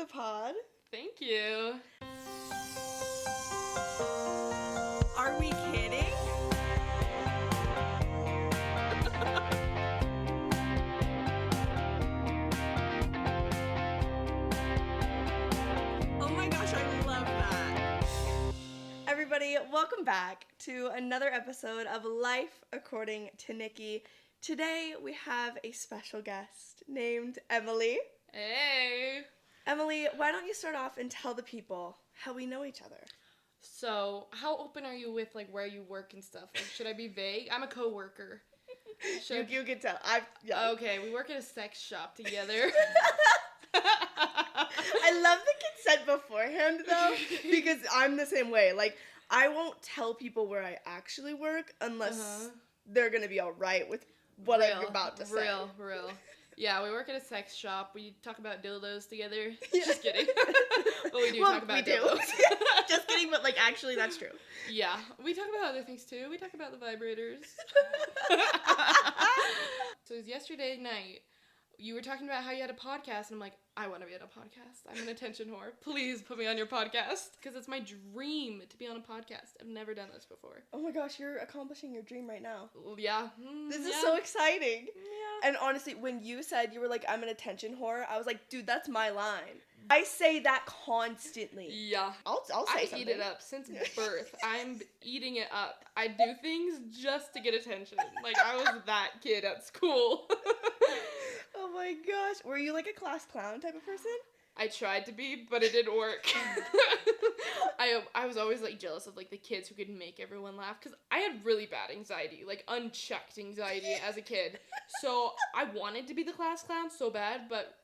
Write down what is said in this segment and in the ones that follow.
pod. Thank you. Are we kidding? Oh my gosh, I love that. Everybody, welcome back to another episode of Life According to Nikki. Today we have a special guest named Emily. Hey. Emily, why don't you start off and tell the people how we know each other? So, how open are you with, like, where you work and stuff? Like, should I be vague? I'm a co-worker. You can tell. Okay, we work at a sex shop together. I love the consent beforehand, though, because I'm the same way. Like, I won't tell people where I actually work unless they're going to be all right with what I'm about to say. Real. Yeah, we work at a sex shop. We talk about dildos together. Just kidding. But we do talk about dildos. Just kidding, but, like, actually, that's true. Yeah, we talk about other things, too. We talk about the vibrators. So it was yesterday night. You were talking about how you had a podcast, and I'm like, I want to be on a podcast. I'm an attention whore. Please put me on your podcast. Because it's my dream to be on a podcast. I've never done this before. Oh my gosh, you're accomplishing your dream right now. Yeah. This is so exciting. Yeah. And honestly, when you said you were like, I'm an attention whore, I was like, dude, that's my line. I say that constantly. Yeah. I'll say something. I eat it up since birth. I'm eating it up. I do things just to get attention. Like, I was that kid at school. Oh my gosh. Were you like a class clown type of person? I tried to be, but it didn't work. I was always, like, jealous of, like, the kids who could make everyone laugh. Because I had really bad anxiety, like, unchecked anxiety as a kid. So I wanted to be the class clown so bad, but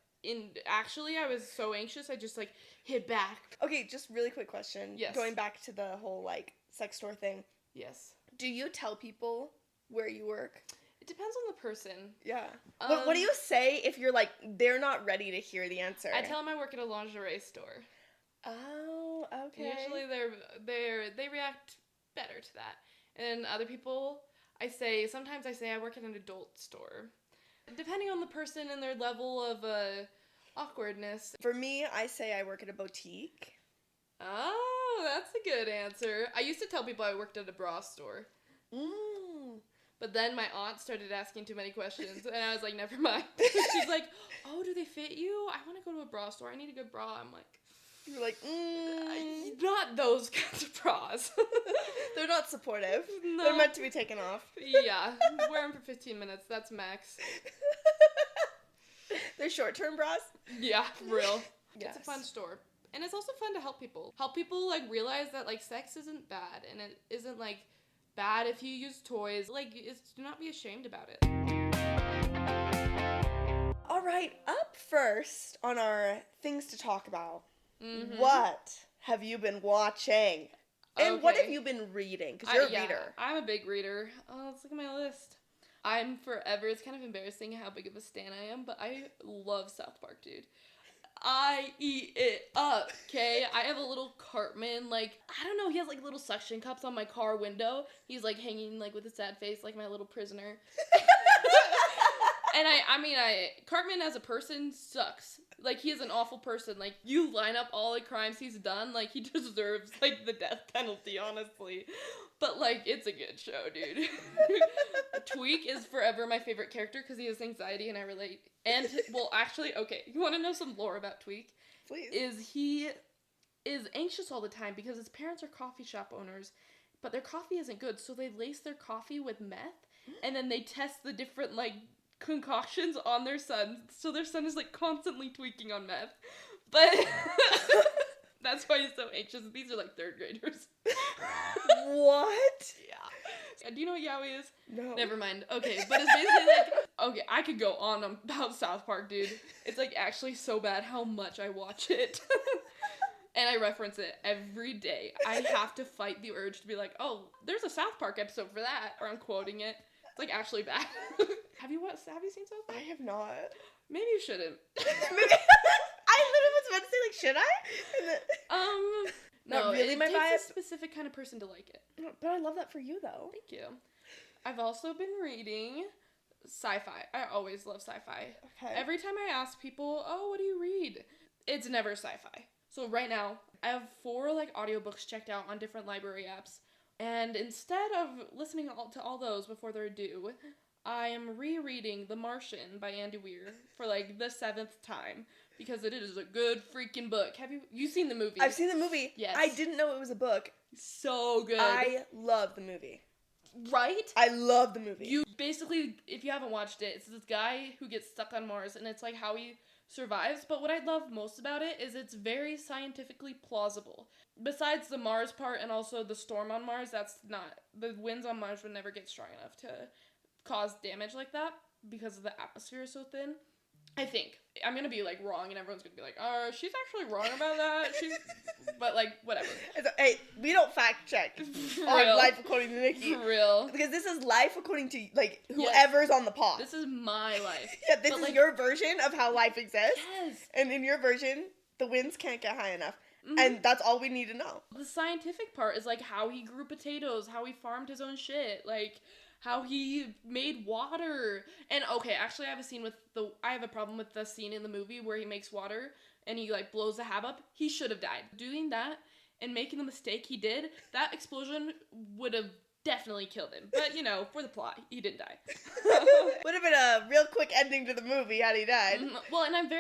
actually I was so anxious, I just, like, hid back. Okay, just really quick question. Yes. Going back to the whole, like, sex store thing. Yes. Do you tell people where you work? It depends on the person. Yeah. What do you say if you're, like, they're not ready to hear the answer? I tell them I work at a lingerie store. Oh, okay. Usually they react better to that. And other people, sometimes I say I work at an adult store. Depending on the person and their level of awkwardness. For me, I say I work at a boutique. Oh, that's a good answer. I used to tell people I worked at a bra store. But then my aunt started asking too many questions, and I was like, never mind. She's like, oh, do they fit you? I want to go to a bra store. I need a good bra. I'm like... You're like, Not those kinds of bras. They're not supportive. No. They're meant to be taken off. Yeah, wear them for 15 minutes. That's max. They're short-term bras? Yeah, real. Yes. It's a fun store. And it's also fun to help people. Help people, like, realize that, like, sex isn't bad. And it isn't, like, bad if you use toys. Like, do not be ashamed about it. All right, up first on our things to talk about. What have you been watching? And what have you been reading? Because you're a reader. I'm a big reader. Oh, let's look at my list. I'm forever. It's kind of embarrassing how big of a stan I am, but I love South Park, dude. I eat it up, okay? I have a little Cartman, like, I don't know, he has, like, little suction cups on my car window. He's, like, hanging, like, with a sad face, like my little prisoner. And I mean, Cartman as a person sucks. Like, he is an awful person. Like, you line up all the crimes he's done, like, he deserves, like, the death penalty, honestly. But, like, it's a good show, dude. Tweak is forever my favorite character because he has anxiety and I relate. And, well, actually, okay, you want to know some lore about Tweak? Please. He is anxious all the time because his parents are coffee shop owners, but their coffee isn't good, so they lace their coffee with meth, and then they test the different, like, concoctions on their son, so their son is, like, constantly tweaking on meth. But that's why he's so anxious. These are, like, third graders. What? Yeah. Do you know what yaoi is? No. Never mind. Okay, but it's basically like, okay, I could go on about South Park, dude. It's, like, actually so bad how much I watch it. And I reference it every day. I have to fight the urge to be like, oh, there's a South Park episode for that, or I'm quoting it. It's, like, actually bad. Have you seen South Park? I have not. Maybe you shouldn't. I literally was about to say, like, should I? No, not really my vibe. It takes a specific kind of person to like it. But I love that for you, though. Thank you. I've also been reading sci-fi. I always love sci-fi. Okay. Every time I ask people, oh, what do you read? it's never sci-fi. So right now, I have 4 like audiobooks checked out on different library apps. And instead of listening to all those before they're due, I am rereading The Martian by Andy Weir for like the 7th time because it is a good freaking book. Have you seen the movie? I've seen the movie. Yes. I didn't know it was a book. So good. I love the movie. Right? I love the movie. You basically, if you haven't watched it, it's this guy who gets stuck on Mars and it's like how he survives. But what I love most about it is it's very scientifically plausible. Besides the Mars part and also the storm on Mars, the winds on Mars would never get strong enough to cause damage like that because the atmosphere is so thin. I think. I'm going to be, like, wrong, and everyone's going to be like, she's actually wrong about that. But, like, whatever. Hey, we don't fact check on Life According to Nikki. For real. Because this is life according to, like, whoever's on the pod. This is my life. Yeah, this is your version of how life exists. Yes. And in your version, the winds can't get high enough. Mm-hmm. And that's all we need to know. The scientific part is, like, how he grew potatoes, how he farmed his own shit, like, how he made water. And, okay, actually, I have a problem with the scene in the movie where he makes water and he, like, blows the hab up. He should have died. Doing that and making the mistake he did, that explosion would have definitely killed him. But, for the plot, he didn't die. Would have been a real quick ending to the movie had he died. Well, and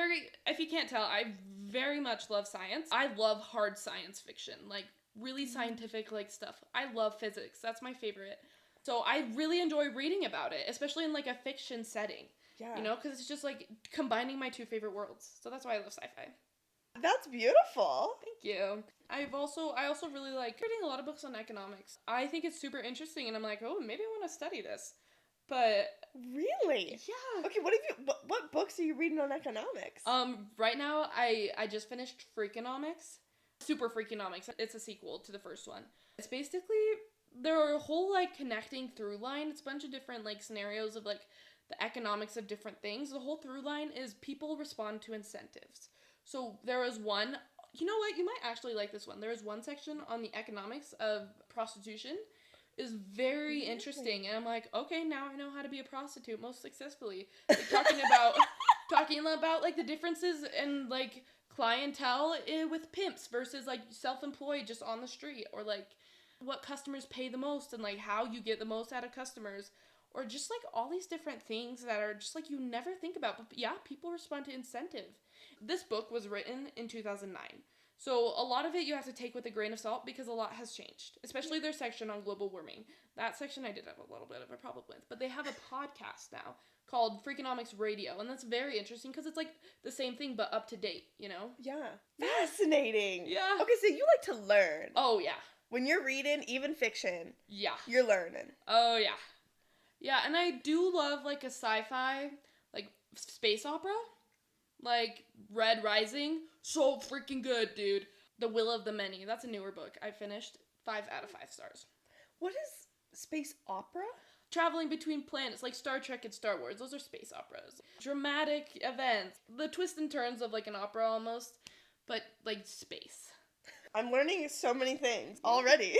if you can't tell, I very much love science. I love hard science fiction, like, really scientific, like, stuff. I love physics. That's my favorite. So I really enjoy reading about it, especially in, like, a fiction setting. Yeah. Because it's just, like, combining my 2 favorite worlds. So that's why I love sci-fi. That's beautiful. Thank you. I also really like reading a lot of books on economics. I think it's super interesting, and I'm like, oh, maybe I want to study this. But really? Yeah. Okay, what books are you reading on economics? Right now, I just finished Freakonomics. Super Freakonomics. It's a sequel to the first one. It's basically... there are a whole, like, connecting through line. It's a bunch of different, like, scenarios of, like, the economics of different things. The whole through line is people respond to incentives. So there was one, you know what, you might actually like this one. There was one section on the economics of prostitution. Is very interesting. And I'm like, okay, now I know how to be a prostitute most successfully. Like, talking about, like, the differences in, like, clientele with pimps versus, like, self-employed just on the street. Or, like, what customers pay the most and, like, how you get the most out of customers, or just, like, all these different things that are just, like, you never think about. But yeah, people respond to incentive. This book was written in 2009, so a lot of it you have to take with a grain of salt because a lot has changed, especially their section on global warming. That section I did have a little bit of a problem with, but they have a podcast now called Freakonomics Radio, and that's very interesting because it's, like, the same thing but up to date, Yeah. Fascinating. Yeah. Okay, so you like to learn. Oh, yeah. When you're reading, even fiction, yeah, you're learning. Oh, yeah. Yeah, and I do love, like, a sci-fi, like, space opera. Like, Red Rising. So freaking good, dude. The Will of the Many. That's a newer book. I finished. 5 out of 5 stars. What is space opera? Traveling between planets, like Star Trek and Star Wars. Those are space operas. Dramatic events. The twists and turns of, like, an opera almost. But, like, space. I'm learning so many things already.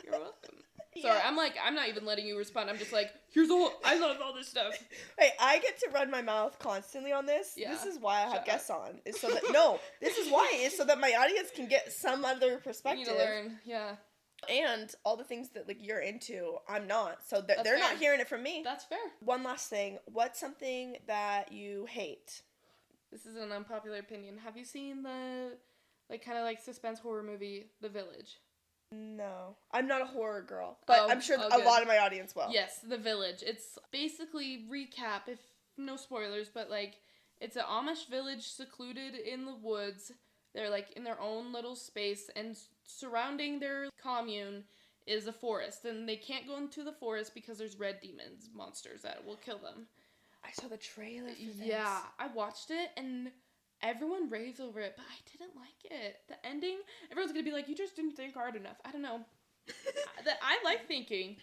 You're welcome. Sorry, yeah. I'm not even letting you respond. I'm just like, I love all this stuff. Hey, I get to run my mouth constantly on this. Yeah. This is why I have guests on. Is so that this is why is so that my audience can get some other perspective. You need to learn, yeah. And all the things that, like, you're into, I'm not. So they're not hearing it from me. That's fair. One last thing. What's something that you hate? This is an unpopular opinion. Have you seen the, like, kind of, like, suspense horror movie, The Village? No. I'm not a horror girl, but I'm sure a lot of my audience will. Yes, The Village. It's basically recap, if no spoilers, but, like, it's an Amish village secluded in the woods. They're, like, in their own little space, and surrounding their commune is a forest, and they can't go into the forest because there's red demons, monsters that will kill them. I saw the trailer for this. Yeah, I watched it, and everyone raves over it, but I didn't like it. The ending, everyone's gonna be like, you just didn't think hard enough. I don't know. I like thinking,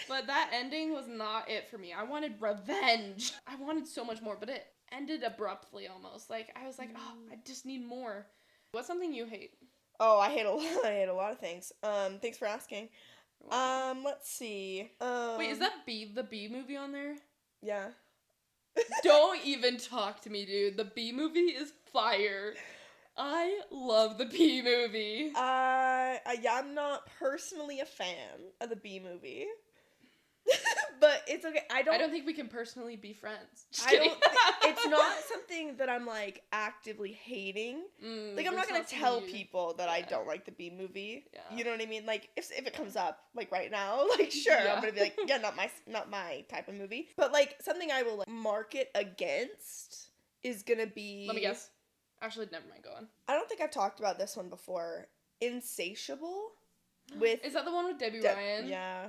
but that ending was not it for me. I wanted revenge. I wanted so much more, but it ended abruptly almost. Like, I was like, oh, I just need more. What's something you hate? Oh, I hate a lot of things. Thanks for asking. Let's see. Wait, is that the Bee movie on there? Yeah. Don't even talk to me, dude. The Bee movie is fire. I love the Bee Movie. I'm not personally a fan of the Bee Movie. But it's okay. I don't think we can personally be friends. Just I kidding. don't it's not something that I'm like actively hating. Like I'm not gonna tell people that I don't like the Bee Movie. Yeah. You know what I mean? Like if it comes up like right now, like sure, I'm gonna be like, yeah, not my type of movie. But like something I will like, market against is gonna be. Let me guess. Actually, never mind. Go on. I don't think I've talked about this one before. Insatiable. With Is that the one with Debbie Ryan? Yeah.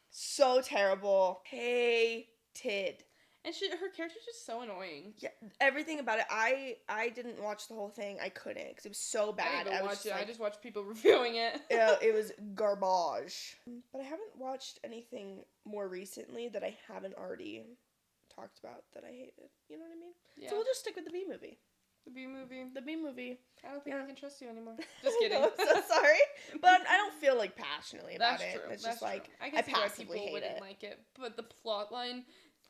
So terrible. Hated. And her character's just so annoying. Yeah, everything about it. I didn't watch the whole thing. I couldn't because it was so bad. I watched it. I just watched people reviewing it. Yeah, it was garbage. But I haven't watched anything more recently that I haven't already talked about that I hated. You know what I mean? Yeah. So we'll just stick with the Bee Movie. The Bee Movie. The Bee Movie. I don't think I can trust you anymore. Just kidding. No, I'm so sorry. But I don't feel like passionately about That's it. True. It's That's just like true. I can see why people wouldn't like it. But the plot line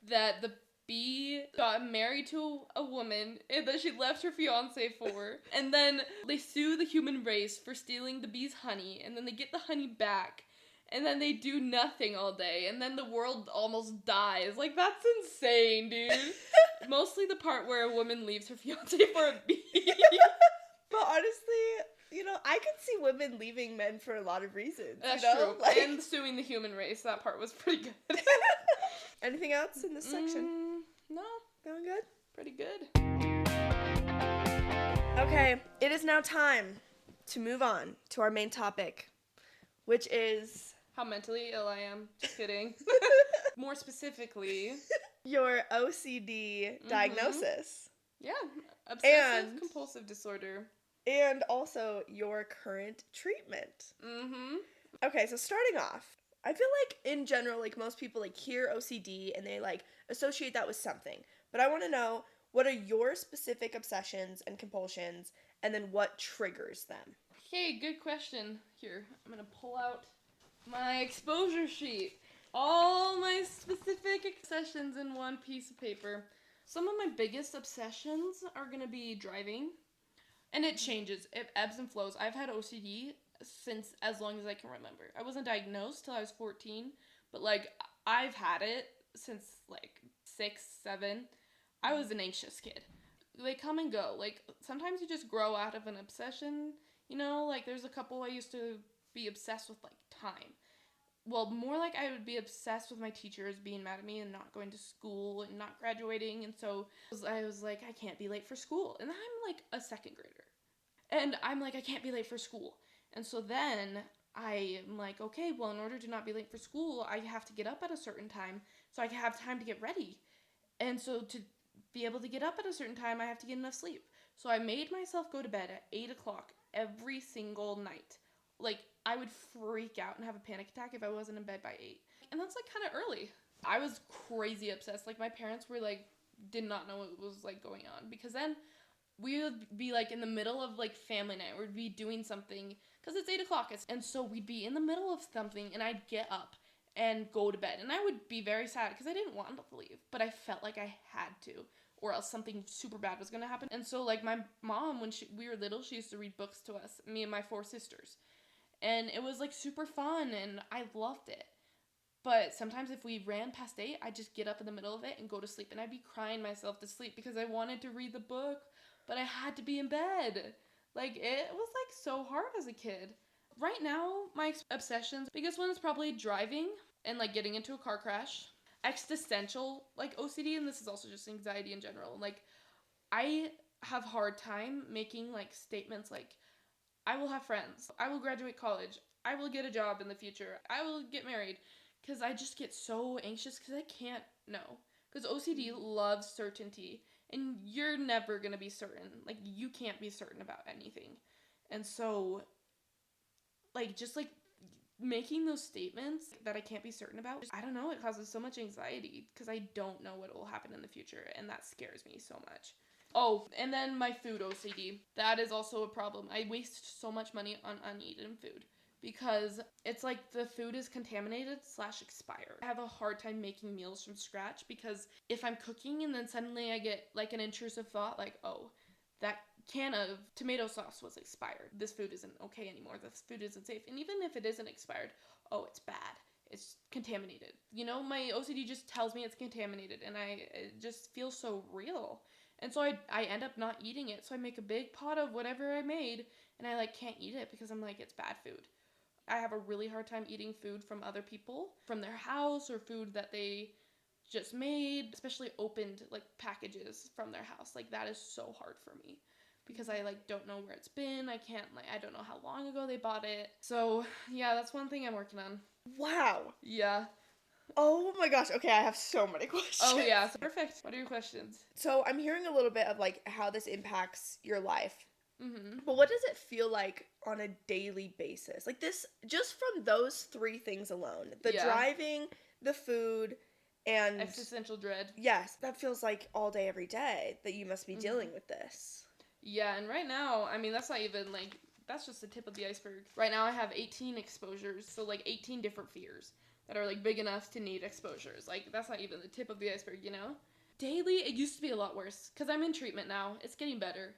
that the bee got married to a woman and that she left her fiance for, and then they sue the human race for stealing the bee's honey, and then they get the honey back, and then they do nothing all day, and then the world almost dies. Like, that's insane, dude. Mostly the part where a woman leaves her fiance for a bee. But honestly, you know, I could see women leaving men for a lot of reasons. That's you know? true. Like... And suing the human race, that part was pretty good. Anything else in this section? No. Going good? Pretty good. Okay, it is now time to move on to our main topic, which is... How mentally ill I am. Just kidding. More specifically... your OCD diagnosis. Yeah. Obsessive compulsive disorder. And also your current treatment. Okay, so starting off, I feel like in general, like most people like hear OCD and they like associate that with something. But I want to know, what are your specific obsessions and compulsions, and then what triggers them? Okay, good question. Here, I'm going to pull out my exposure sheet. All my specific obsessions in one piece of paper. Some of my biggest obsessions are going to be driving. And it changes. It ebbs and flows. I've had OCD since as long as I can remember. I wasn't diagnosed till I was 14. But, like, I've had it since, like, 6, 7. I was an anxious kid. They come and go. Like, sometimes you just grow out of an obsession. You know, like, there's a couple I used to be obsessed with, like, time. Well, more like I would be obsessed with my teachers being mad at me and not going to school and not graduating. And so I was like, I can't be late for school. And I'm like a second grader. And I'm like, I can't be late for school. And so then I'm like, okay, well, in order to not be late for school, I have to get up at a certain time so I can have time to get ready. And so to be able to get up at a certain time, I have to get enough sleep. So I made myself go to bed at 8 o'clock every single night. Like, I would freak out and have a panic attack if I wasn't in bed by 8. And that's, like, kind of early. I was crazy obsessed. Like, my parents were, like, did not know what was, like, going on. Because then we would be, like, in the middle of, like, family night. We'd be doing something. Because it's 8 o'clock. And so we'd be in the middle of something, and I'd get up and go to bed. And I would be very sad because I didn't want to leave. But I felt like I had to. Or else something super bad was going to happen. And so, like, my mom, when we were little, she used to read books to us. Me and my 4 sisters. And it was, like, super fun, and I loved it. But sometimes if we ran past 8, I'd just get up in the middle of it and go to sleep. And I'd be crying myself to sleep because I wanted to read the book, but I had to be in bed. Like, it was, like, so hard as a kid. Right now, my obsessions, biggest one is probably driving and, like, getting into a car crash. Existential, like, OCD, and this is also just anxiety in general. Like, I have a hard time making, like, statements like, I will have friends. I will graduate college. I will get a job in the future. I will get married. Because I just get so anxious because I can't know. Because OCD loves certainty. And you're never going to be certain. Like, you can't be certain about anything. And so, like, just, like, making those statements that I can't be certain about, I don't know, it causes so much anxiety. Because I don't know what will happen in the future. And that scares me so much. Oh, and then my food OCD. That is also a problem. I waste so much money on uneaten food because it's like the food is contaminated / expired. I have a hard time making meals from scratch because if I'm cooking and then suddenly I get like an intrusive thought like, oh, that can of tomato sauce was expired. This food isn't okay anymore. This food isn't safe. And even if it isn't expired, oh, it's bad. It's contaminated. You know, my OCD just tells me it's contaminated, and it just feels so real. And so I end up not eating it. So I make a big pot of whatever I made, and I like can't eat it because I'm like, it's bad food. I have a really hard time eating food from other people, from their house, or food that they just made, especially opened like packages from their house. Like that is so hard for me because I like don't know where it's been. I don't know how long ago they bought it. So yeah, that's one thing I'm working on. Wow. Yeah. Oh my gosh. Okay, I have so many questions. Oh yeah, so perfect. What are your questions? So I'm hearing a little bit of like how this impacts your life. Mm-hmm. But what does it feel like on a daily basis? Like this, just from those 3 things alone, the driving, the food, and existential dread. Yes, that feels like all day, every day that you must be dealing with this. Yeah, and right now, I mean, that's not even like, that's just the tip of the iceberg. Right now I have 18 exposures, so like 18 different fears that are like big enough to need exposures. Like that's not even the tip of the iceberg, you know? Daily, it used to be a lot worse because I'm in treatment now. It's getting better.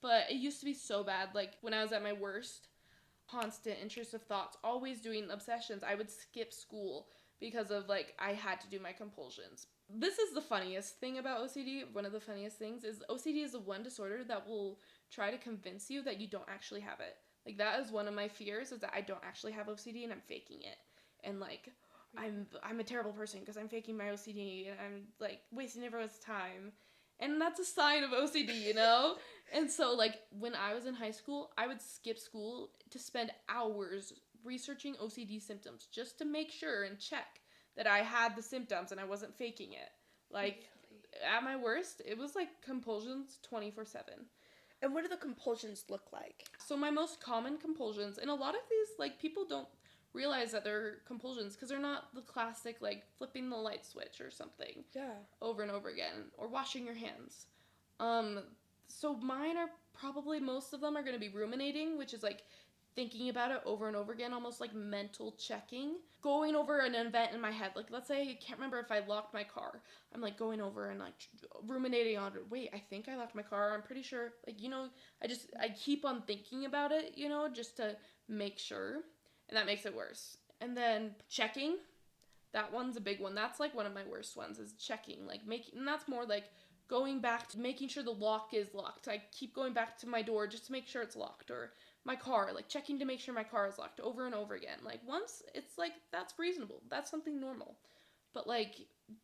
But it used to be so bad. Like, when I was at my worst, constant intrusive thoughts, always doing obsessions. I would skip school because of, like, I had to do my compulsions. This is the funniest thing about OCD. One of the funniest things is OCD is the one disorder that will try to convince you that you don't actually have it. Like, that is one of my fears, is that I don't actually have OCD and I'm faking it. And, like, I'm a terrible person because I'm faking my OCD and I'm, like, wasting everyone's time. And that's a sign of OCD, you know? And so, like, when I was in high school, I would skip school to spend hours researching OCD symptoms just to make sure and check that I had the symptoms and I wasn't faking it. Like, at my worst, it was, like, compulsions 24/7. And what do the compulsions look like? So my most common compulsions, and a lot of these, like, people don't realize that they're compulsions because they're not the classic like flipping the light switch or something over and over again, or washing your hands. So mine are probably, most of them are going to be ruminating, which is like thinking about it over and over again, almost like mental checking, going over an event in my head. Like, let's say I can't remember if I locked my car. I'm like going over and like ruminating on it. Wait, I think I locked my car. I'm pretty sure. Like, you know, I keep on thinking about it, you know, just to make sure. And that makes it worse. And then checking, that one's a big one. That's like one of my worst ones, is checking. Like and that's more like going back to making sure the lock is locked. I keep going back to my door just to make sure it's locked. Or my car, like checking to make sure my car is locked over and over again. Like once, it's like, that's reasonable. That's something normal. But like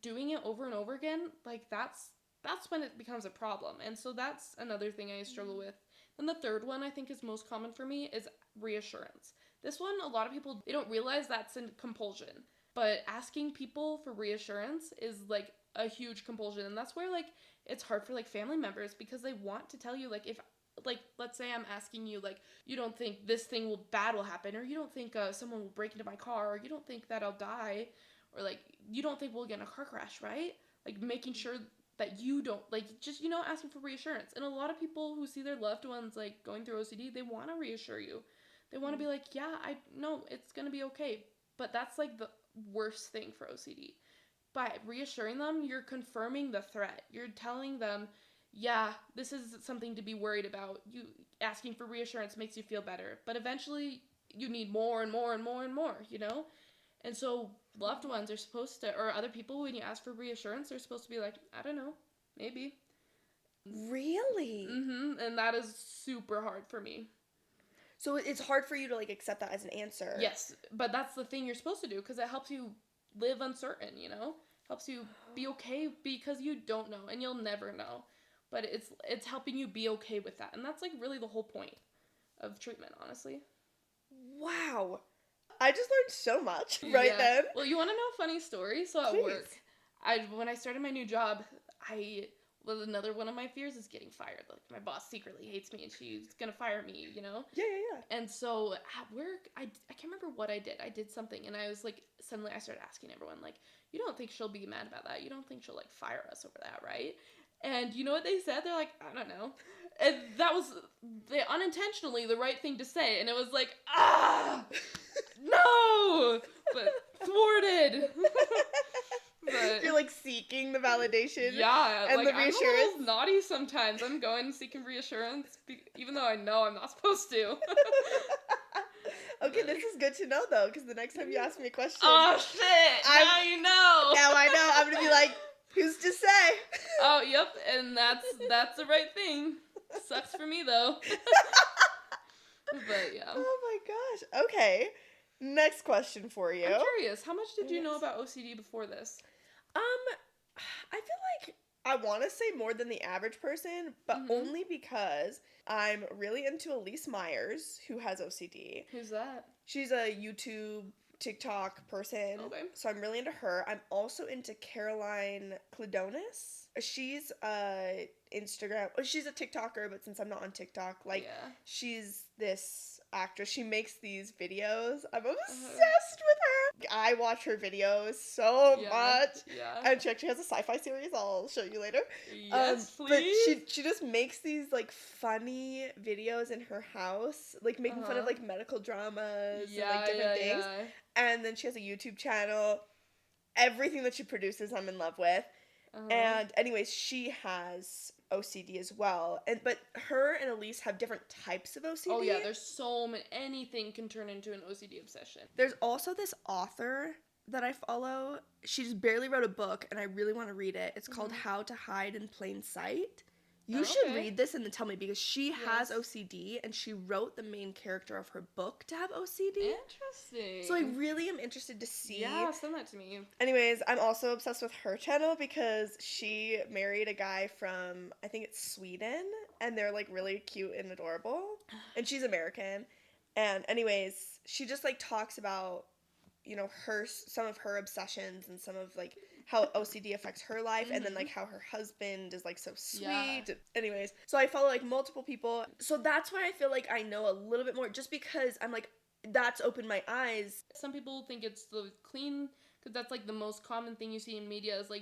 doing it over and over again, like that's when it becomes a problem. And so that's another thing I struggle with. And the third one I think is most common for me is reassurance. This one, a lot of people, they don't realize that's a compulsion. But asking people for reassurance is like a huge compulsion. And that's where like it's hard for like family members, because they want to tell you, like, if, like, let's say I'm asking you, like, you don't think this thing bad will happen, or you don't think someone will break into my car, or you don't think that I'll die, or like, you don't think we'll get in a car crash, right? Like making sure that you don't, like, just, you know, asking for reassurance. And a lot of people who see their loved ones like going through OCD, they want to reassure you. They want to be like, yeah, I know it's going to be okay. But that's like the worst thing for OCD. By reassuring them, you're confirming the threat. You're telling them, yeah, this is something to be worried about. You asking for reassurance makes you feel better. But eventually you need more and more and more and more, you know? And so loved ones are supposed to, or other people, when you ask for reassurance, they're supposed to be like, I don't know, maybe. Really? Mm-hmm. And that is super hard for me. So it's hard for you to, like, accept that as an answer. Yes, but that's the thing you're supposed to do, because it helps you live uncertain, you know? Helps you be okay, because you don't know, and you'll never know. But it's helping you be okay with that, and that's, like, really the whole point of treatment, honestly. Wow. I just learned so much then. Well, you want to know a funny story? So at work, when I started my new job, another one of my fears is getting fired. Like, my boss secretly hates me and she's gonna fire me, you know? Yeah. And so at work, I can't remember what I did. I did something, and I was like, suddenly I started asking everyone, like, you don't think she'll be mad about that? You don't think she'll, like, fire us over that, right? And you know what they said? They're like, I don't know. And that was unintentionally the right thing to say. And it was like, no! But thwarted. But You're like seeking the validation. yeah, and like the I'm a reassurance. little naughty sometimes. I'm going and seeking reassurance, even though I know I'm not supposed to. Okay, this is good to know though, because the next time you ask me a question, Oh shit! Now you know. Now I know. I'm gonna be like, who's to say? Oh, yep, and that's the right thing. Sucks for me though. But yeah. Oh my gosh. Okay. Next question for you. I'm curious, how much did you know about OCD before this? I feel like I want to say more than the average person, but only because I'm really into Elise Myers, who has OCD. Who's that? She's a YouTube, TikTok person. Okay. So I'm really into her. I'm also into Caroline Cladonis. She's Instagram. She's a TikToker, but since I'm not on TikTok, like she's this actress. She makes these videos. I'm obsessed with her. I watch her videos so much. Yeah. And she actually has a sci-fi series I'll show you later. Yes, please. But she just makes these like funny videos in her house, like making fun of like medical dramas and like different things. And then she has a YouTube channel. Everything that she produces, I'm in love with. And anyways, she has OCD as well. But her and Elise have different types of OCD. Oh yeah, there's so many. Anything can turn into an OCD obsession. There's also this author that I follow. She just barely wrote a book, and I really want to read it. It's called How to Hide in Plain Sight. You should read this and then tell me, because she has OCD and she wrote the main character of her book to have OCD. Interesting. So I really am interested to see. Yeah, send that to me. Anyways, I'm also obsessed with her channel because she married a guy from, I think it's Sweden, and they're like really cute and adorable. And she's American. And anyways, she just like talks about, you know, some of her obsessions and some of like how OCD affects her life, and then like how her husband is like so sweet. Yeah. Anyways, so I follow like multiple people. So that's why I feel like I know a little bit more, just because I'm like, that's opened my eyes. Some people think it's the clean, because that's like the most common thing you see in media is like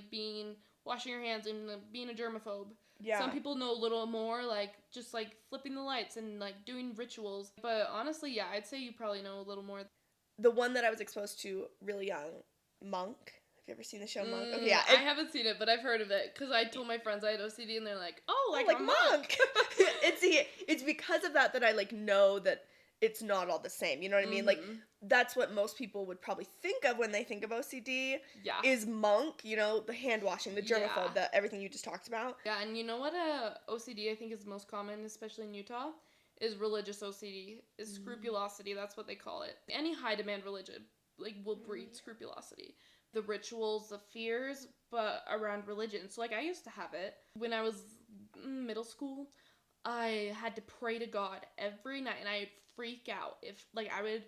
washing your hands and being a germaphobe. Yeah. Some people know a little more, like just like flipping the lights and like doing rituals. But honestly, yeah, I'd say you probably know a little more. The one that I was exposed to really young, Monk. Have you ever seen the show Monk? Okay, yeah. I haven't seen it, but I've heard of it because I told my friends I had OCD, and they're like, "Oh, like Monk." It's because of that I like know that it's not all the same. You know what I mean? Like that's what most people would probably think of when they think of OCD. Yeah. Is Monk? You know, the hand washing, the germaphobe, the everything you just talked about. Yeah, and you know what? OCD I think is most common, especially in Utah, is religious OCD. Is scrupulosity. That's what they call it. Any high demand religion like will breed scrupulosity. The rituals, the fears, but around religion. So, like, I used to have it when I was in middle school. I had to pray to God every night, and I'd freak out if, like, I would,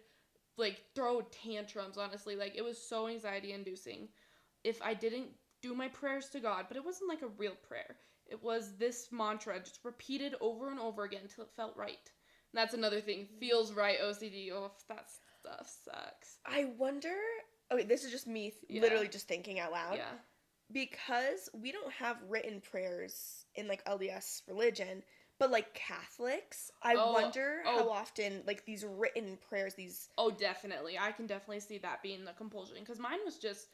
like, throw tantrums, honestly. Like, it was so anxiety-inducing if I didn't do my prayers to God, but it wasn't, like, a real prayer. It was this mantra just repeated over and over again until it felt right. And that's another thing. Feels right, OCD. Oh, that stuff sucks. I wonder... Okay, this is just me literally just thinking out loud. Yeah. Because we don't have written prayers in, like, LDS religion, but, like, Catholics, I wonder how often, like, these written prayers, these... Oh, definitely. I can definitely see that being the compulsion. Because mine was just,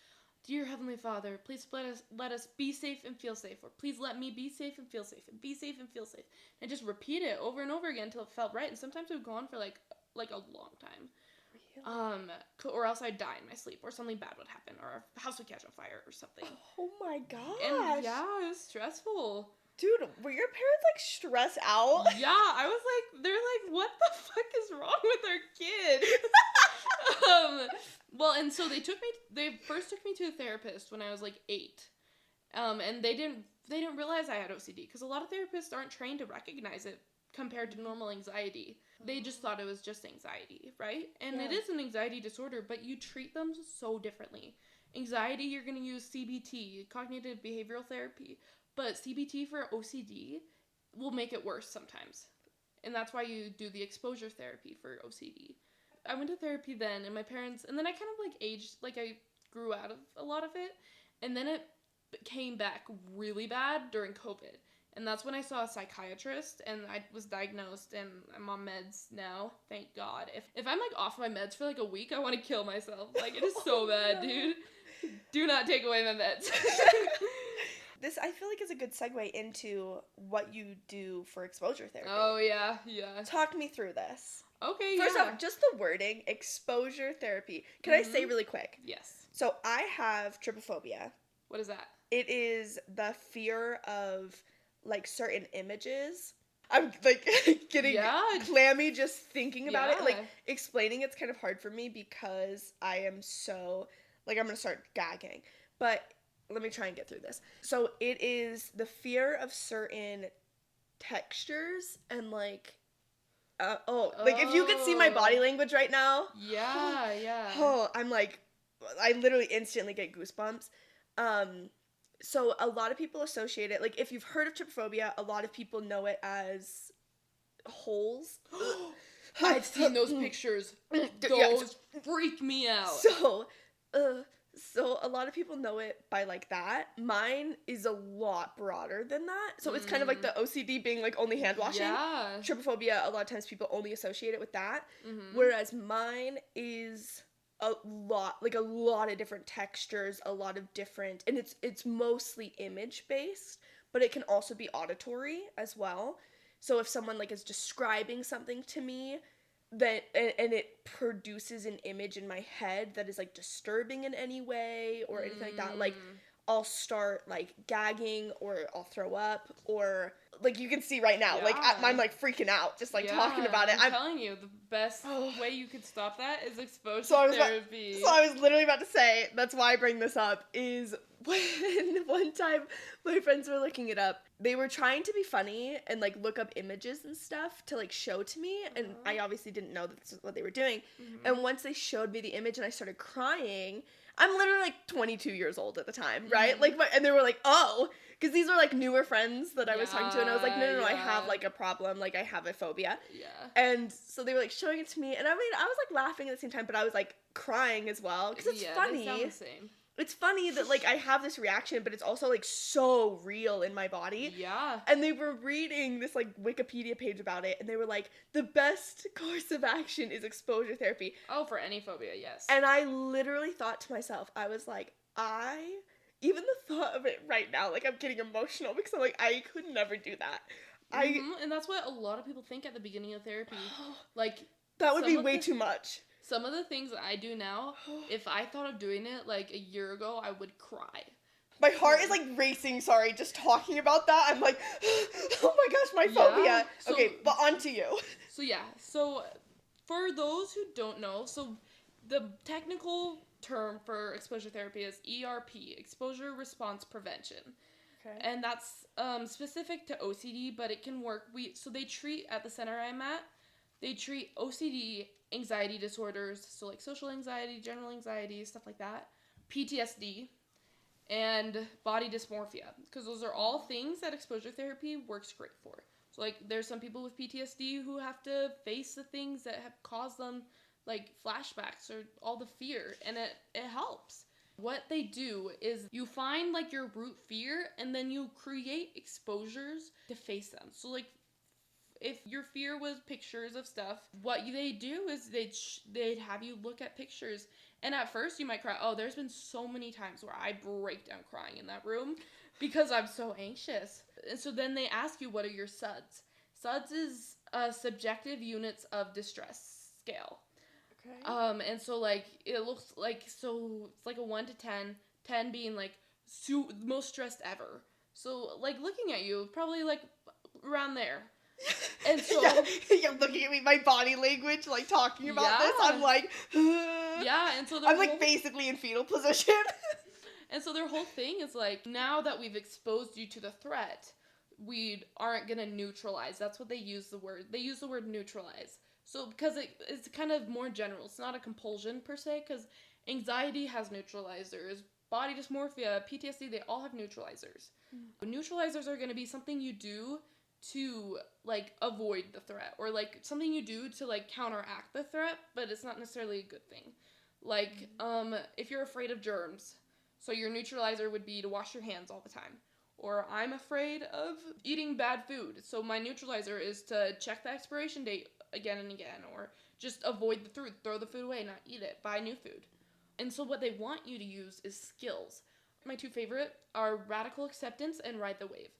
"Dear Heavenly Father, please let us be safe and feel safe." Or, "Please let me be safe and feel safe. And be safe and feel safe." And just repeat it over and over again until it felt right. And sometimes it would go on for, like a long time. Or else I'd die in my sleep, or something bad would happen, or our house would catch on fire or something. Oh my gosh. And yeah, it was stressful. Dude, were your parents like stressed out? Yeah, I was like, they're like, what the fuck is wrong with our kid? Well, and so they first took me to a therapist when I was like 8. And they didn't realize I had OCD, because a lot of therapists aren't trained to recognize it compared to normal anxiety. They just thought it was just anxiety, right? And it is an anxiety disorder, but you treat them so differently. Anxiety, you're going to use CBT, cognitive behavioral therapy, but CBT for OCD will make it worse sometimes. And that's why you do the exposure therapy for OCD. I went to therapy then, and my parents, and then I kind of like aged, like I grew out of a lot of it, and then it came back really bad during COVID. And that's when I saw a psychiatrist, and I was diagnosed, and I'm on meds now, thank God. If I'm, like, off my meds for, like, a week, I want to kill myself. Like, it is so bad, dude. Do not take away my meds. This, I feel like, is a good segue into what you do for exposure therapy. Oh, yeah, yeah. Talk me through this. Okay, First yeah. off, just the wording, exposure therapy. Can I say really quick? Yes. So I have trypophobia. What is that? It is the fear of, like, certain images. I'm, like, getting clammy just thinking about it. Like, explaining it's kind of hard for me because I am so, like, I'm going to start gagging. But let me try and get through this. So it is the fear of certain textures and, like, like, if you could see my body language right now. Yeah, yeah. Oh, I'm like, I literally instantly get goosebumps. So a lot of people associate it, like, if you've heard of trypophobia, a lot of people know it as holes. I've seen those pictures. Those freak me out. So a lot of people know it by, like, that. Mine is a lot broader than that. So it's kind of like the OCD being, like, only hand washing. Yeah. Trypophobia, a lot of times people only associate it with that. Whereas mine is a lot of different textures, a lot of different, and it's mostly image based, but it can also be auditory as well. So if someone, like, is describing something to me, that and it produces an image in my head that is, like, disturbing in any way or anything like that, like, I'll start, like, gagging, or I'll throw up, or, like, you can see right now, like, I'm, like, freaking out just, like, talking about it. I'm telling you, the best way you could stop that is exposure therapy. So I was literally about to say, that's why I bring this up, is when one time my friends were looking it up, they were trying to be funny and, like, look up images and stuff to, like, show to me, and I obviously didn't know that this is what they were doing, and once they showed me the image and I started crying, I'm literally, like, 22 years old at the time, right? Like, and they were like, oh, because these were, like, newer friends that I was talking to, and I was like, no, I have, like, a problem, like, I have a phobia. Yeah. And so they were, like, showing it to me, and I mean, I was, like, laughing at the same time, but I was, like, crying as well, because it's funny. They sound the same. It's funny that, like, I have this reaction, but it's also, like, so real in my body. Yeah. And they were reading this, like, Wikipedia page about it, and they were like, the best course of action is exposure therapy. Oh, for any phobia, yes. And I literally thought to myself, I was like, even the thought of it right now, like, I'm getting emotional, because I'm like, I could never do that. And that's what a lot of people think at the beginning of therapy. Like, that would be way too much. Some of the things that I do now, if I thought of doing it, like, a year ago, I would cry. My heart is, like, racing, sorry, just talking about that. I'm like, oh my gosh, my phobia. So, okay, but on to you. So for those who don't know, so the technical term for exposure therapy is ERP, Exposure Response Prevention. Okay. And that's specific to OCD, but it can work. So they treat, at the center I'm at, they treat OCD, anxiety disorders, so, like, social anxiety, general anxiety, stuff like that, PTSD, and body dysmorphia, because those are all things that exposure therapy works great for. So, like, there's some people with PTSD who have to face the things that have caused them, like, flashbacks or all the fear, and it helps. What they do is you find, like, your root fear, and then you create exposures to face them. So, like, if your fear was pictures of stuff, what they do is they'd have you look at pictures, and at first you might cry. Oh, there's been so many times where I break down crying in that room because I'm so anxious. And so then they ask you, what are your SUDS? SUDS is subjective units of distress scale. Okay. And so, like, it looks like, so it's like a 1 to 10, 10 being, like, most stressed ever. So, like, looking at you, probably, like, around there. And so you're looking at me, my body language, like, talking about this, I'm like, and so I'm, like, basically in fetal position. And so their whole thing is, like, now that we've exposed you to the threat, we aren't gonna neutralize. That's what they use the word. They use the word neutralize. So, because it's kind of more general. It's not a compulsion per se, because anxiety has neutralizers, body dysmorphia, PTSD, they all have neutralizers. Neutralizers are going to be something you do to, like, avoid the threat, or, like, something you do to, like, counteract the threat, but it's not necessarily a good thing. Like, if you're afraid of germs, so your neutralizer would be to wash your hands all the time. Or I'm afraid of eating bad food, so my neutralizer is to check the expiration date again and again, or just avoid the food, throw the food away, not eat it, buy new food. And so what they want you to use is skills. My two favorite are radical acceptance and ride the wave.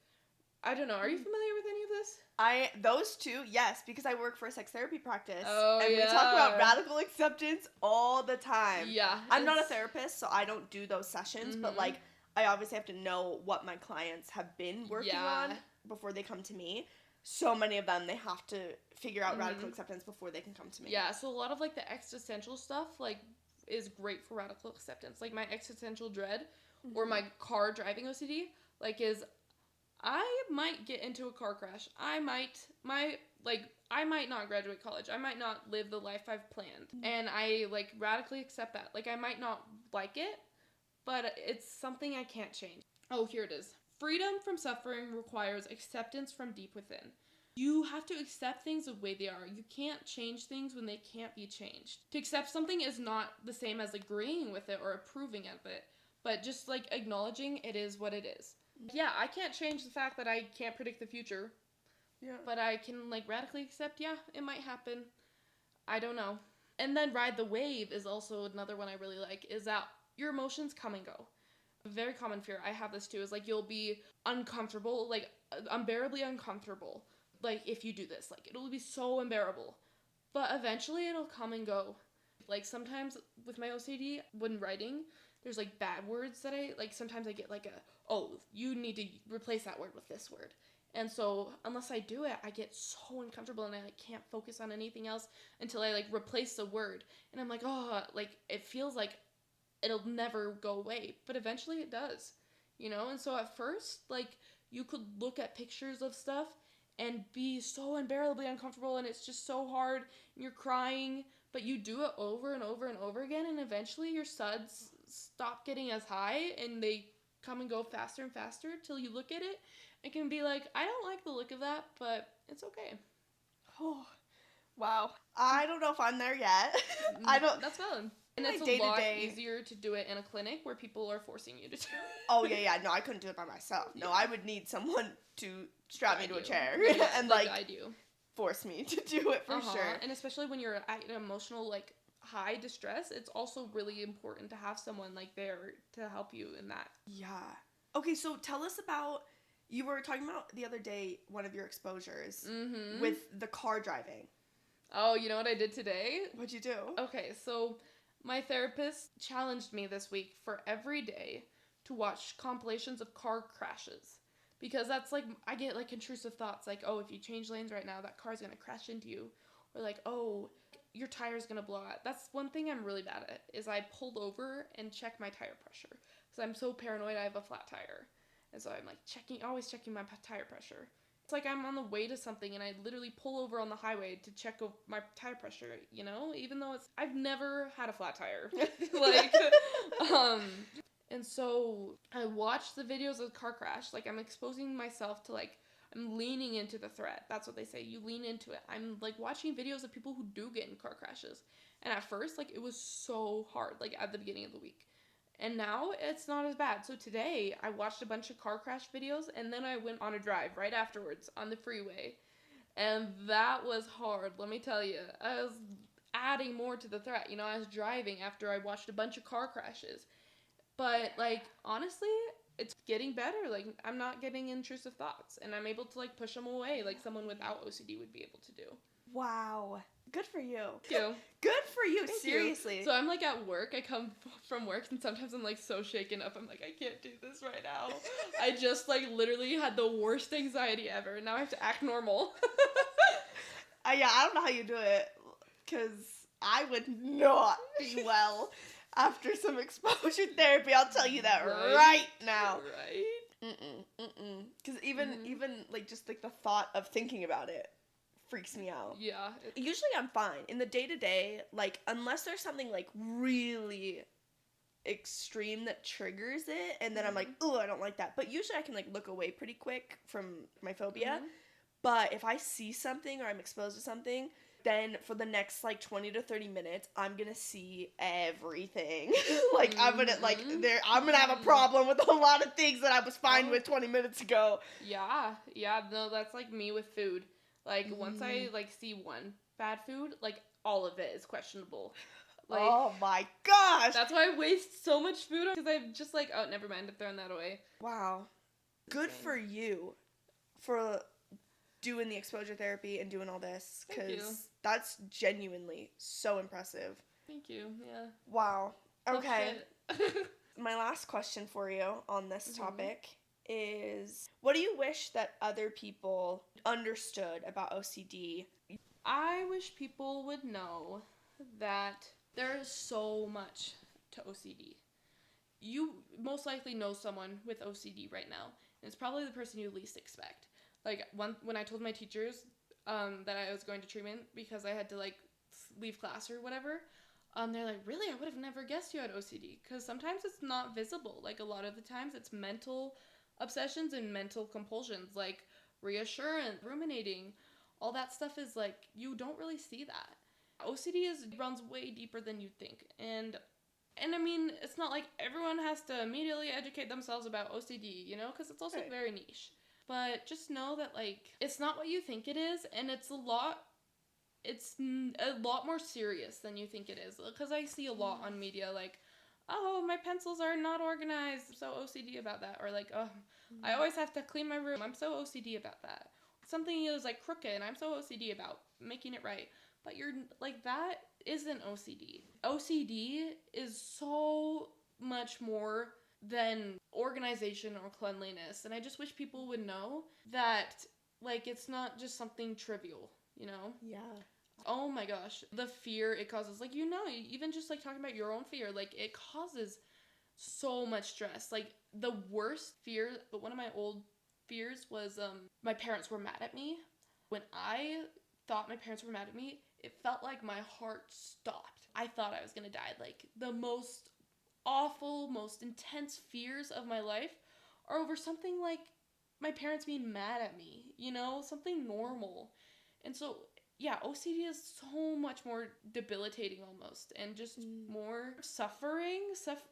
I don't know. Are you familiar with any of this? Those two, yes, because I work for a sex therapy practice. Oh, and yeah. we talk about radical acceptance all the time. Yeah. I'm not a therapist, so I don't do those sessions, but like I obviously have to know what my clients have been working on before they come to me. So many of them, they have to figure out radical acceptance before they can come to me. Yeah, so a lot of like the existential stuff like is great for radical acceptance. Like my existential dread or my car driving OCD like is I might get into a car crash. I might not graduate college. I might not live the life I've planned. And I like radically accept that. Like I might not like it, but it's something I can't change. Oh, here it is. Freedom from suffering requires acceptance from deep within. You have to accept things the way they are. You can't change things when they can't be changed. To accept something is not the same as agreeing with it or approving of it, but just like acknowledging it is what it is. Yeah, I can't change the fact that I can't predict the future. Yeah. But I can like radically accept, yeah, it might happen. I don't know. And then ride the wave is also another one I really like, is that your emotions come and go. A very common fear, I have this too, is like you'll be uncomfortable, like unbearably uncomfortable. Like if you do this, like it'll be so unbearable. But eventually it'll come and go. Like sometimes with my OCD, when writing, there's like bad words that sometimes I get like you need to replace that word with this word. And so unless I do it, I get so uncomfortable and I like can't focus on anything else until I like replace the word. And I'm like, oh, like it feels like it'll never go away. But eventually it does, you know? And so at first, like you could look at pictures of stuff and be so unbearably uncomfortable and it's just so hard and you're crying, but you do it over and over and over again and eventually your suds stop getting as high and they come and go faster and faster till you look at it and can be like, I don't like the look of that, but it's okay. Oh, wow. I don't know if I'm there yet. I don't. That's valid. And like it's a lot easier to do it in a clinic where people are forcing you to do it. Oh, yeah. No, I couldn't do it by myself. No, I would need someone to strap me to a chair and guide you. Force me to do it for sure. And especially when you're at an emotional like high distress, it's also really important to have someone like there to help you in that. Yeah. Okay, so tell us about, you were talking about the other day one of your exposures with the car driving. Oh, you know what I did today? What'd you do? Okay, so my therapist challenged me this week for every day to watch compilations of car crashes. Because that's like, I get like intrusive thoughts like, oh, if you change lanes right now, that car's gonna crash into you. Or like, oh, your tire's gonna blow out. That's one thing I'm really bad at, is I pulled over and check my tire pressure. Because I'm so paranoid I have a flat tire. And so I'm like always checking my tire pressure. It's like I'm on the way to something and I literally pull over on the highway to check my tire pressure, you know? Even though I've never had a flat tire. And so I watch the videos of the car crash. Like I'm exposing myself to like, I'm leaning into the threat. That's what they say. You lean into it. I'm like watching videos of people who do get in car crashes. And at first, like it was so hard, like at the beginning of the week. And now it's not as bad. So today I watched a bunch of car crash videos and then I went on a drive right afterwards on the freeway. And that was hard, let me tell you. I was adding more to the threat. You know, I was driving after I watched a bunch of car crashes. But like honestly, it's getting better. Like I'm not getting intrusive thoughts and I'm able to like push them away like someone without OCD would be able to do. Wow. Good for you. Thank you. Good for you, Thank seriously. You. So I'm like at work, I come from work and sometimes I'm like so shaken up. I'm like, I can't do this right now. I just like literally had the worst anxiety ever and now I have to act normal. Yeah, I don't know how you do it because I would not be well after some exposure therapy. I'll tell you that right now. Right? Because even like just like the thought of thinking about it freaks me out. Yeah. Usually I'm fine. In the day-to-day, like, unless there's something, like, really extreme that triggers it, and then I'm like, oh, I don't like that. But usually I can, like, look away pretty quick from my phobia. But if I see something or I'm exposed to something, then for the next, like, 20 to 30 minutes, I'm gonna see everything. Like, I'm gonna have a problem with a lot of things that I was fine with 20 minutes ago. Yeah. No, that's, like, me with food. Like, once I, like, see one bad food, like, all of it is questionable. Like, oh my gosh. that's why I waste so much food because I'm just like, oh, never mind, I'm throwing that away. Wow. Good for you for doing the exposure therapy and doing all this, because that's genuinely so impressive. Thank you. Yeah. Wow. Okay. Shit. My last question for you on this topic is, what do you wish that other people understood about OCD? I wish people would know that there is so much to OCD. You most likely know someone with OCD right now, and it's probably the person you least expect. Like, when I told my teachers that I was going to treatment because I had to, like, leave class or whatever, they're like, really? I would have never guessed you had OCD. Because sometimes it's not visible. Like, a lot of the times it's mental obsessions and mental compulsions, like reassurance, ruminating. All that stuff is, like, you don't really see that. OCD runs way deeper than you think. And I mean, it's not like everyone has to immediately educate themselves about OCD, you know? Because it's also very niche. But just know that, like, it's not what you think it is, and it's a lot more serious than you think it is. Because I see a lot on media, like, oh, my pencils are not organized, I'm so OCD about that. Or, like, oh, I always have to clean my room, I'm so OCD about that. Something is, like, crooked, and I'm so OCD about making it right. But you're, like, that isn't OCD. OCD is so much more than organization or cleanliness. And I just wish people would know that, like, it's not just something trivial, you know? Yeah. Oh my gosh. The fear it causes. Like, you know, even just, like, talking about your own fear, like, it causes so much stress. Like, the worst fear, but one of my old fears was my parents were mad at me. When I thought my parents were mad at me, it felt like my heart stopped. I thought I was gonna die. Like, the most awful, most intense fears of my life are over something like my parents being mad at me, you know, something normal. And so, yeah, OCD is so much more debilitating almost, and just more suffering.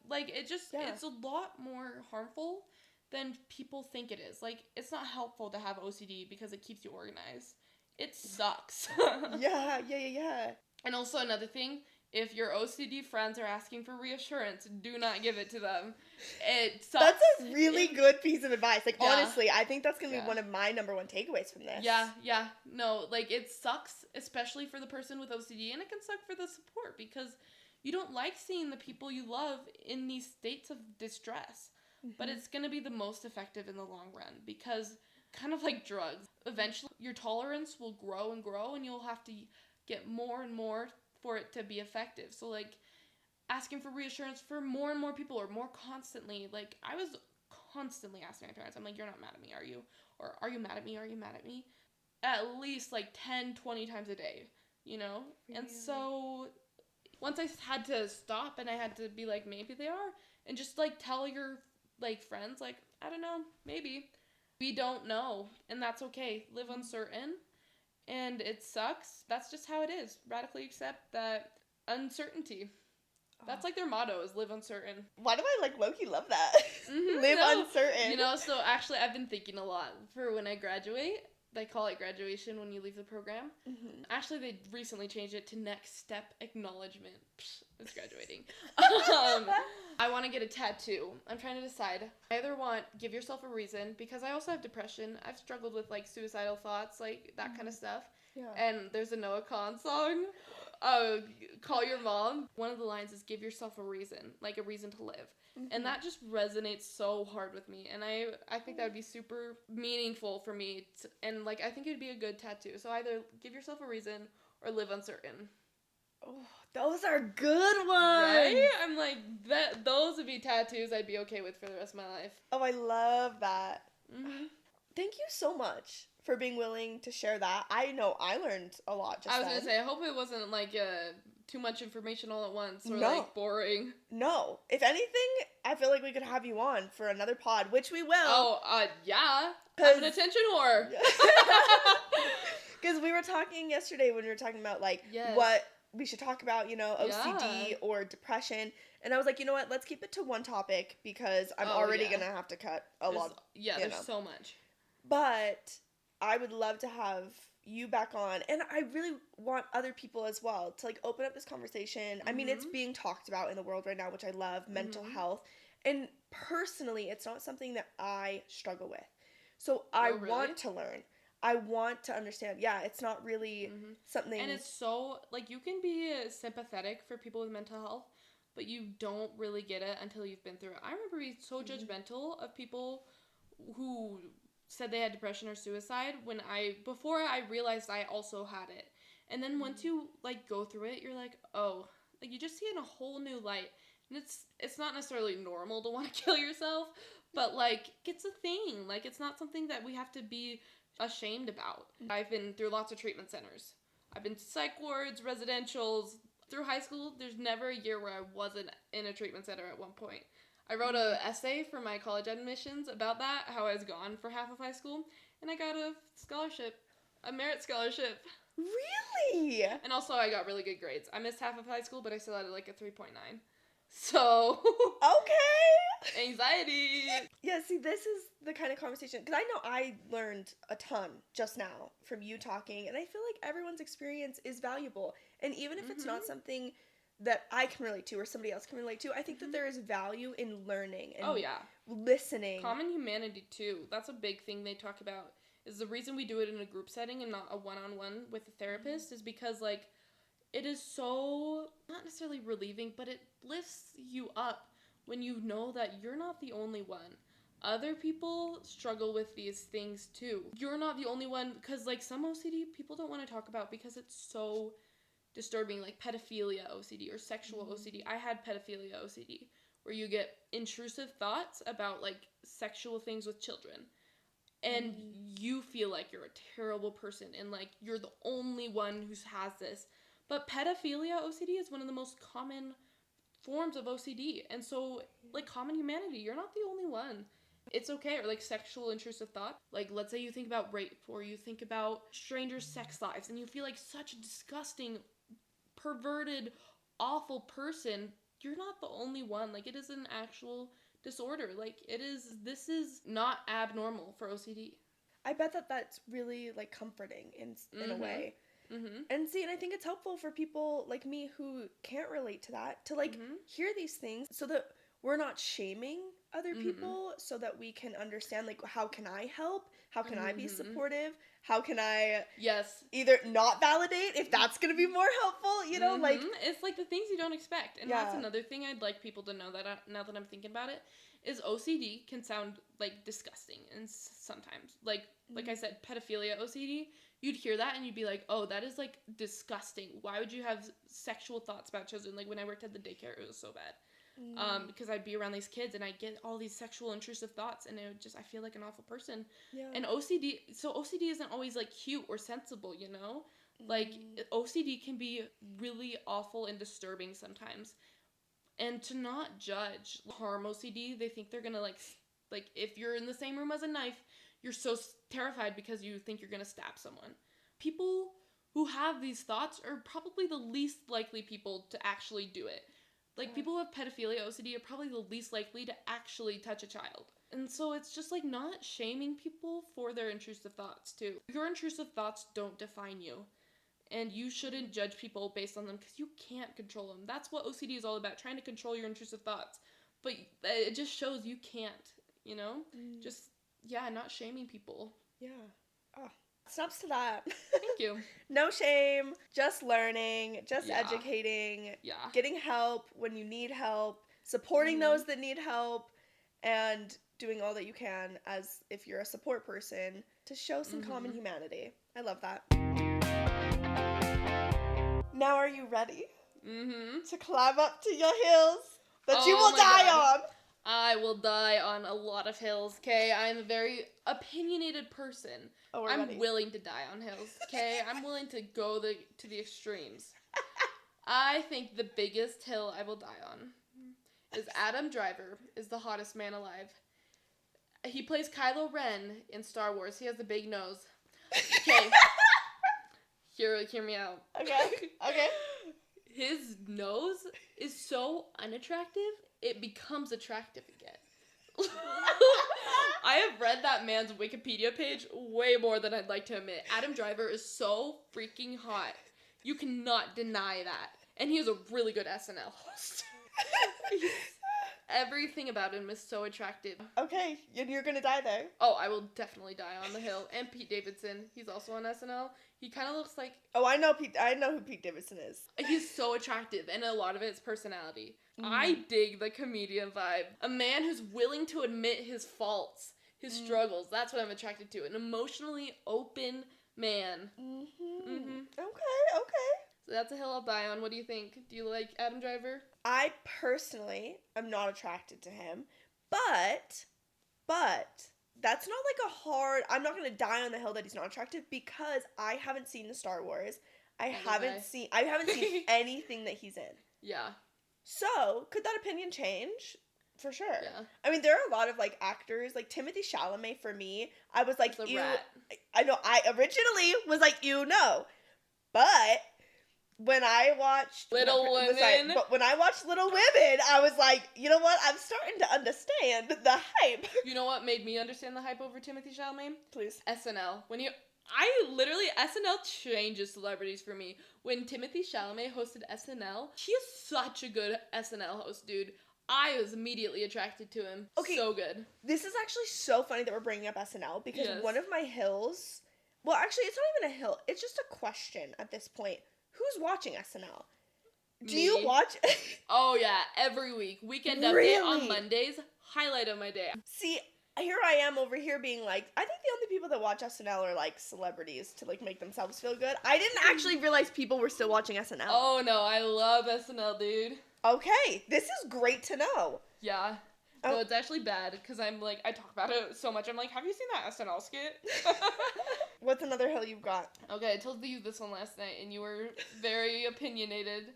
Like, it's a lot more harmful than people think it is. Like, it's not helpful to have OCD because it keeps you organized. It sucks. Yeah. And also another thing, if your OCD friends are asking for reassurance, do not give it to them. It sucks. That's a really good piece of advice. Like, honestly, I think that's going to be one of my number one takeaways from this. Yeah. No, like, it sucks, especially for the person with OCD, and it can suck for the support, because you don't like seeing the people you love in these states of distress. But it's going to be the most effective in the long run, because kind of like drugs, eventually your tolerance will grow and grow, and you'll have to get more and more for it to be effective. So, like, asking for reassurance for more and more people, or more constantly. Like, I was constantly asking my parents, I'm like, you're not mad at me, are you? Or, are you mad at me? Are you mad at me? At least, like, 10, 20 times a day, you know? Really? And so, once I had to stop, and I had to be like, maybe they are. And just, like, tell your, like, friends, like, I don't know, maybe. We don't know, and that's okay. Live uncertain, and it sucks. That's just how it is. Radically accept that uncertainty. That's, like, their motto, is live uncertain. Why do I, like, low-key love that? Live uncertain. You know, so actually I've been thinking a lot for when I graduate. They call it graduation when you leave the program. Actually, they recently changed it to next step acknowledgement. Psh, it's graduating. I want to get a tattoo. I'm trying to decide. I either want give yourself a reason, because I also have depression. I've struggled with, like, suicidal thoughts, like, that kind of stuff. Yeah. And there's a Noah Kahn song, Call Your Mom. One of the lines is give yourself a reason, like a reason to live. And that just resonates so hard with me. And I think that would be super meaningful for me. And, like, I think it would be a good tattoo. So either give yourself a reason or live uncertain. Oh, those are good ones. Right? I'm like, those would be tattoos I'd be okay with for the rest of my life. Oh, I love that. Thank you so much for being willing to share that. I know I learned a lot just I was going to say, I hope it wasn't, like, too much information all at once, or, like, boring. No. If anything, I feel like we could have you on for another pod, which we will. Oh, yeah. I'm an attention whore. Because we were talking yesterday when we were talking about, like, what we should talk about, you know, OCD or depression. And I was like, you know what, let's keep it to one topic, because I'm already going to have to cut a lot. Yeah, there's so much. But I would love to have you back on, and I really want other people as well to like open up this conversation. I mean, it's being talked about in the world right now, which I love, mental health. And personally, it's not something that I struggle with. So I want to learn. I want to understand. Yeah, it's not really something. And it's so, like, you can be sympathetic for people with mental health, but you don't really get it until you've been through it. I remember being so judgmental of people who said they had depression or suicide before I realized I also had it. And then once you, like, go through it, you're like, oh, like, you just see it in a whole new light. And it's not necessarily normal to want to kill yourself, but, like, it's a thing. Like, it's not something that we have to be ashamed about. I've been through lots of treatment centers. I've been to psych wards, residentials. Through high school, there's never a year where I wasn't in a treatment center at one point. I wrote an essay for my college admissions about that, how I was gone for half of high school, and I got a scholarship, a merit scholarship. Really? And also I got really good grades. I missed half of high school, but I still had like a 3.9. So, okay. Anxiety. Yeah, see, this is the kind of conversation, because I know I learned a ton just now from you talking, and I feel like everyone's experience is valuable. And even if it's not something that I can relate to or somebody else can relate to, I think that there is value in learning and listening. Common humanity, too. That's a big thing they talk about. Is the reason we do it in a group setting and not a one-on-one with a therapist is because, like, it is so, not necessarily relieving, but it lifts you up when you know that you're not the only one. Other people struggle with these things too. You're not the only one, because, like, some OCD people don't want to talk about because it's so disturbing, like pedophilia OCD or sexual OCD. I had pedophilia OCD, where you get intrusive thoughts about, like, sexual things with children. And you feel like you're a terrible person and, like, you're the only one who has this. But pedophilia OCD is one of the most common forms of OCD. And so, like, common humanity, you're not the only one. It's okay. Or, like, sexual intrusive thought. Like, let's say you think about rape or you think about strangers' sex lives and you feel like such a disgusting, perverted, awful person. You're not the only one. Like, it is an actual disorder. Like, this is not abnormal for OCD. I bet that that's really, like, comforting in a way. And see, and I think it's helpful for people like me who can't relate to that to, like, hear these things so that we're not shaming other people, so that we can understand, like, how can I help? How can I be supportive? How can I either not validate if that's going to be more helpful, you know? Like, it's like the things you don't expect. And that's another thing I'd like people to know that now that I'm thinking about it, is OCD can sound, like, disgusting and sometimes. Like I said, pedophilia OCD, you'd hear that and you'd be like, oh, that is, like, disgusting. Why would you have sexual thoughts about children? Like, when I worked at the daycare, it was so bad. Because I'd be around these kids and I'd get all these sexual intrusive thoughts and I feel like an awful person. And OCD isn't always, like, cute or sensible, you know? Like, OCD can be really awful and disturbing sometimes. And to not judge harm OCD, they think they're gonna, like, if you're in the same room as a knife, you're so terrified because you think you're gonna stab someone. People who have these thoughts are probably the least likely people to actually do it. Like, people who have pedophilia OCD are probably the least likely to actually touch a child. And so it's just, like, not shaming people for their intrusive thoughts, too. Your intrusive thoughts don't define you. And you shouldn't judge people based on them because you can't control them. That's what OCD is all about, trying to control your intrusive thoughts. But it just shows you can't, you know? Just, not shaming people. Yeah. Oh, snaps to that. Thank you. No shame, just learning, just educating, getting help when you need help, supporting those that need help, and doing all that you can as if you're a support person to show some common humanity. I love that. Now are you ready to climb up to your hills that you will die on? I will die on a lot of hills, okay? I'm a very opinionated person. Oh, I'm ready. willing to die on hills, okay? I'm willing to go to the extremes. I think the biggest hill I will die on is Adam Driver is the hottest man alive. He plays Kylo Ren in Star Wars. He has the big nose. Okay. Hear me out. Okay. His nose is so unattractive, it becomes attractive again. I have read that man's Wikipedia page way more than I'd like to admit. Adam Driver is so freaking hot. You cannot deny that. And he is a really good SNL host. Everything about him is so attractive. Okay, and you're gonna die there. Oh, I will definitely die on the hill. And Pete Davidson, he's also on SNL. He kind of looks like... Oh, I know who Pete Davidson is. He's so attractive, and a lot of it's personality. I dig the comedian vibe. A man who's willing to admit his faults, his struggles. That's what I'm attracted to. An emotionally open man. Okay. So that's a hill I'll die on. What do you think? Do you like Adam Driver? I personally am not attracted to him, but that's not like a hard... I'm not going to die on the hill that he's not attractive because I haven't seen the Star Wars. I haven't seen anything that he's in. Yeah. So, could that opinion change? For sure. Yeah. I mean, there are a lot of, like, actors, like, Timothée Chalamet, for me, I was like, ew. Rat. I know, I originally was like, ew, no. But when I watched... Little Women. But when I watched Little Women, I was like, you know what? I'm starting to understand the hype. You know what made me understand the hype over Timothée Chalamet? Please. SNL. SNL changes celebrities for me. When Timothée Chalamet hosted SNL, he is such a good SNL host, dude. I was immediately attracted to him. Okay, so good. This is actually so funny that we're bringing up SNL because Yes. one of my hills... Well, actually, it's not even a hill. It's just a question at this point. Who's watching SNL? Do you watch... Oh, yeah. Every week. Weekend update on Mondays. Highlight of my day. See... Here I am over here being like, I think the only people that watch SNL are like celebrities to like make themselves feel good. I didn't actually realize people were still watching SNL. Oh no, I love SNL, dude. Okay, this is great to know. Yeah. No, it's actually bad because I'm like, I talk about it so much. I'm like, have you seen that SNL skit? What's another hill you've got? Okay, I told you this one last night and you were very opinionated.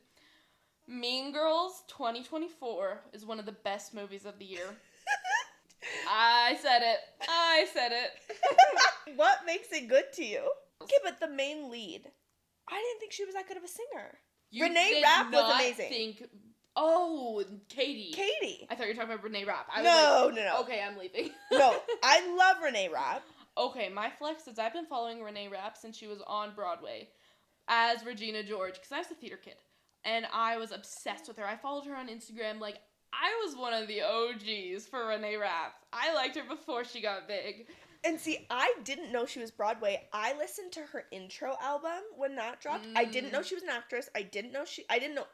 Mean Girls 2024 is one of the best movies of the year. I said it. What makes it good to you? Okay, but the main lead, I didn't think she was that good of a singer. Renee Rapp was amazing. Katie. I thought you were talking about Renee Rapp. No. Okay, I'm leaving. No, I love Renee Rapp. Okay, my flex is I've been following Renee Rapp since she was on Broadway as Regina George, because I was a theater kid, and I was obsessed with her. I followed her on Instagram, like, I was one of the OGs for Renee Rapp. I liked her before she got big. And see, I didn't know she was Broadway. I listened to her intro album when that dropped. I didn't know she was an actress. I didn't know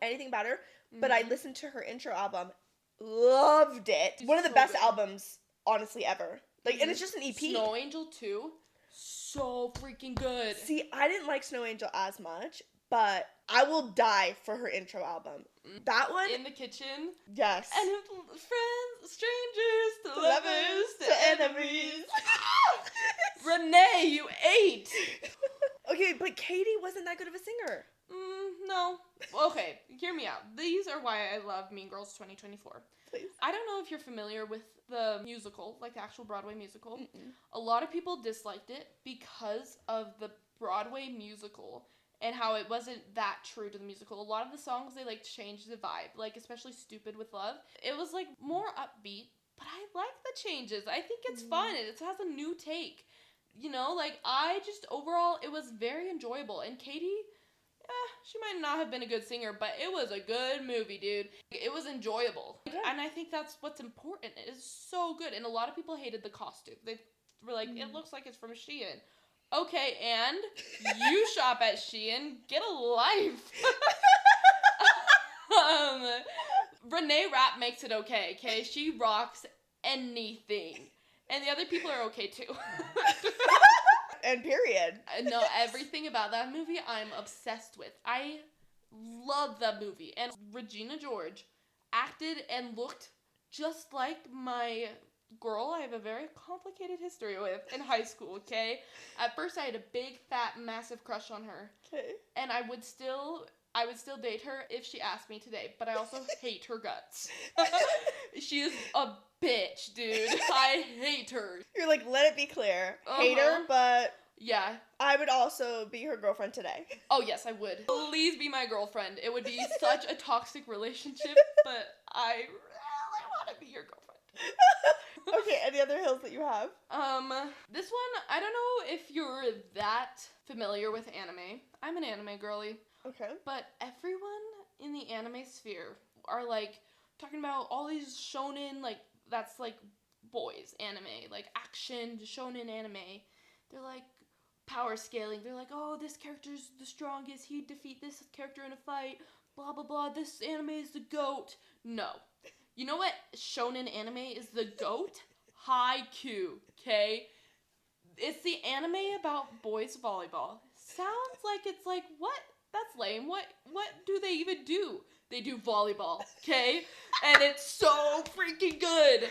anything about her, but I listened to her intro album. Loved it. One of the best albums, honestly, ever. Like, and it's just an EP. Snow Angel 2, so freaking good. See, I didn't like Snow Angel as much, but I will die for her intro album. That one? In the Kitchen. Yes. And friends, strangers, to lovers, to enemies. Renee, you ate! Okay, but Katie wasn't that good of a singer. No. Okay, hear me out. These are why I love Mean Girls 2024. Please. I don't know if you're familiar with the musical, like the actual Broadway musical. A lot of people disliked it because of the Broadway musical and how it wasn't that true to the musical. A lot of the songs, they, like, changed the vibe, like, especially Stupid with Love. It was, like, more upbeat, but I like the changes. I think it's fun. It has a new take. You know, like, overall, it was very enjoyable. And Katie, she might not have been a good singer, but it was a good movie, dude. It was enjoyable. Yeah. And I think that's what's important. It is so good. And a lot of people hated the costume. They were like, it looks like it's from Shein. Okay, and you shop at Shein. Get a life. Renee Rapp makes it okay? She rocks anything. And the other people are okay, too. And period. No, everything about that movie I'm obsessed with. I love that movie. And Regina George acted and looked just like my girl I have a very complicated history with in high school, okay? At first, I had a big, fat, massive crush on her. Okay. And I would still date her if she asked me today, but I also hate her guts. She is a bitch, dude. I hate her. You're like, let it be clear. Hate her, but... Yeah. I would also be her girlfriend today. Oh, yes, I would. Please be my girlfriend. It would be such a toxic relationship, but I really want to be your girlfriend. Okay, any other hills that you have? This one, I don't know if you're that familiar with anime. I'm an anime girly. Okay. But everyone in the anime sphere are, like, talking about all these shonen, like, that's, like, boys anime. Like, action, shonen anime. They're, like, power scaling. They're like, oh, this character's the strongest. He'd defeat this character in a fight. Blah, blah, blah. This anime is the GOAT. No. You know what shonen anime is the GOAT? Haikyu, okay? It's the anime about boys volleyball. Sounds like it's like, what? That's lame. What do they even do? They do volleyball, okay? And it's so freaking good.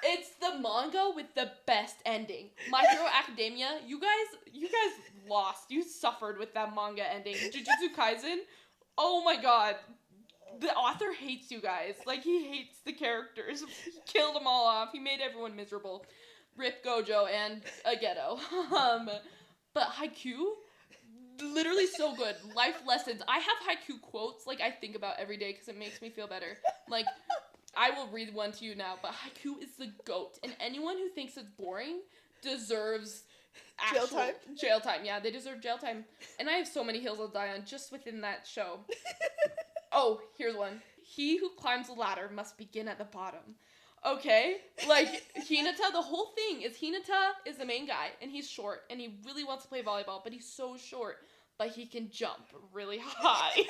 It's the manga with the best ending. My Hero Academia, you guys lost. You suffered with that manga ending. Jujutsu Kaisen, oh my god. The author hates you guys. Like, he hates the characters. He killed them all off. He made everyone miserable. Rip Gojo and a ghetto. But Haikyu, literally so good. Life lessons. I have Haikyu quotes, like, I think about every day because it makes me feel better. Like, I will read one to you now, but Haikyu is the GOAT. And anyone who thinks it's boring deserves jail time. Yeah, they deserve jail time. And I have so many hills I'll die on just within that show. Oh, here's one. He who climbs the ladder must begin at the bottom. Okay? Like, Hinata, the whole thing is Hinata is the main guy, and he's short, and he really wants to play volleyball, but he's so short, but he can jump really high.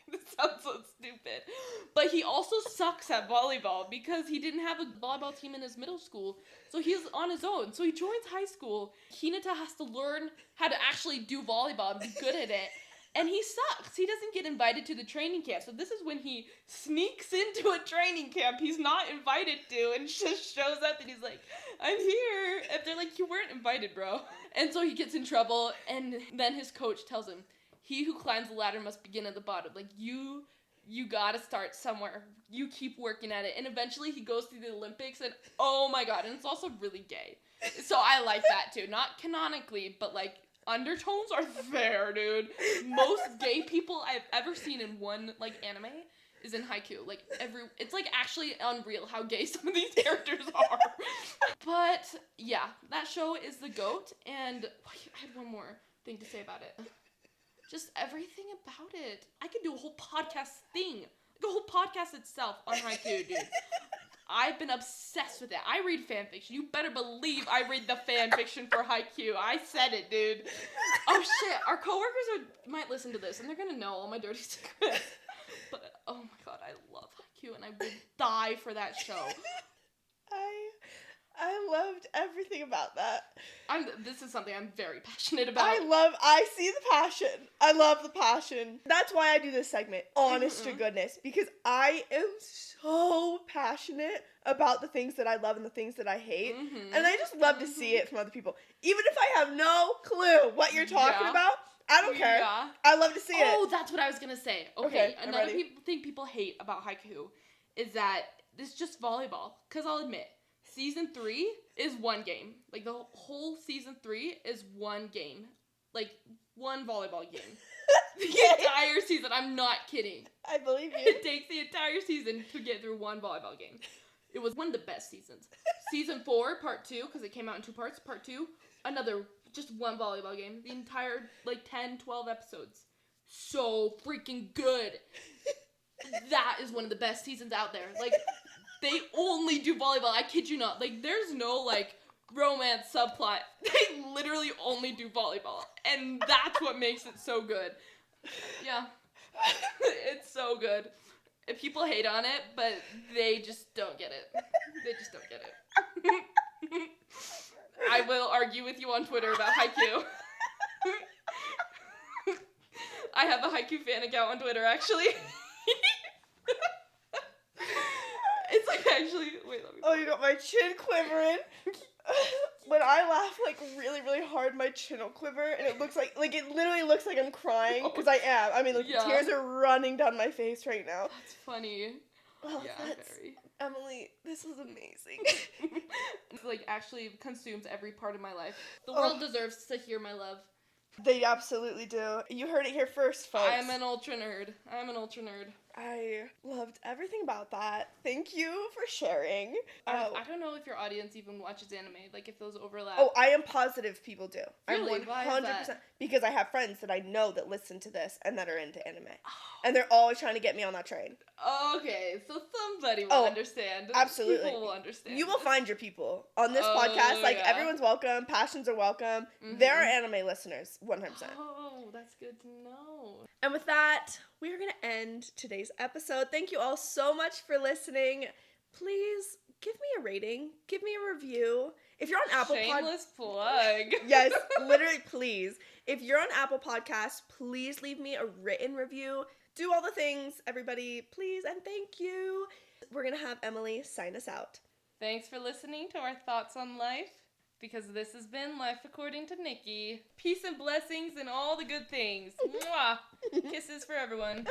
This sounds so stupid. But he also sucks at volleyball because he didn't have a volleyball team in his middle school, so he's on his own. So he joins high school. Hinata has to learn how to actually do volleyball and be good at it. And he sucks. He doesn't get invited to the training camp. So this is when he sneaks into a training camp he's not invited to and just shows up and he's like, I'm here. And they're like, you weren't invited, bro. And so he gets in trouble. And then his coach tells him, he who climbs the ladder must begin at the bottom. Like, you gotta start somewhere. You keep working at it. And eventually he goes to the Olympics and oh my god. And it's also really gay. So I like that too. Not canonically, but like, undertones are there, dude. Most gay people I've ever seen in one, like, anime is in Haikyu. Like, it's, like, actually unreal how gay some of these characters are. But, yeah, that show is the GOAT, and I had one more thing to say about it. Just everything about it. I could do a whole podcast thing. Like, a whole podcast itself on Haikyu, dude. I've been obsessed with it. I read fanfiction. You better believe I read the fanfiction for Haikyu. I said it, dude. Oh, shit. Our coworkers might listen to this, and they're gonna know all my dirty secrets. But, oh my god, I love Haikyu, and I would die for that show. I loved everything about that. This is something I'm very passionate about. I see the passion. I love the passion. That's why I do this segment, honest to goodness, because I am so passionate about the things that I love and the things that I hate. And I just love to see it from other people. Even if I have no clue what you're talking about, I don't care. Yeah. I love to see it. Oh, that's what I was going to say. Okay, another thing people hate about Haikyu is that it's just volleyball. Because I'll admit, Season 3 is one game. Like, the whole Season 3 is one game. Like, one volleyball game. The entire season. I'm not kidding. I believe you. It takes the entire season to get through one volleyball game. It was one of the best seasons. Season 4, Part 2, because it came out in 2 parts. Part 2, just one volleyball game. The entire, 10, 12 episodes. So freaking good. That is one of the best seasons out there. Like, they only do volleyball. I kid you not. Like, there's no, romance subplot. They literally only do volleyball. And that's what makes it so good. Yeah. It's so good. People hate on it, but they just don't get it. They just don't get it. I will argue with you on Twitter about Haikyu. I have a Haikyu fan account on Twitter, actually. It's actually, wait, let me. Oh, you got my chin quivering. When I laugh, really, really hard, my chin will quiver, and it looks it literally looks like I'm crying, because I am. I mean, tears are running down my face right now. That's funny. Oh, yeah, very. Emily, this was amazing. It's actually consumes every part of my life. The world deserves to hear my love. They absolutely do. You heard it here first, folks. I'm an ultra nerd. I loved everything about that. Thank you for sharing. I don't know if your audience even watches anime, like if those overlap. Oh, I am positive people do. Really? I'm 100% Why is that? because I have friends that I know that listen to this and that are into anime. And they're always trying to get me on that train. Okay, so somebody will understand. Absolutely. People will understand. You will find your people on this podcast. Like, everyone's welcome. Passions are welcome. There are anime listeners, 100%. Oh, that's good to know. And with that, we are going to end today's episode. Thank you all so much for listening. Please give me a rating. Give me a review. If you're on Apple Shameless plug. Yes, literally, please. If you're on Apple Podcasts, please leave me a written review. Do all the things, everybody, please, and thank you. We're going to have Emily sign us out. Thanks for listening to our thoughts on life, because this has been Life According to Nikki. Peace and blessings and all the good things. Mwah! Kisses for everyone.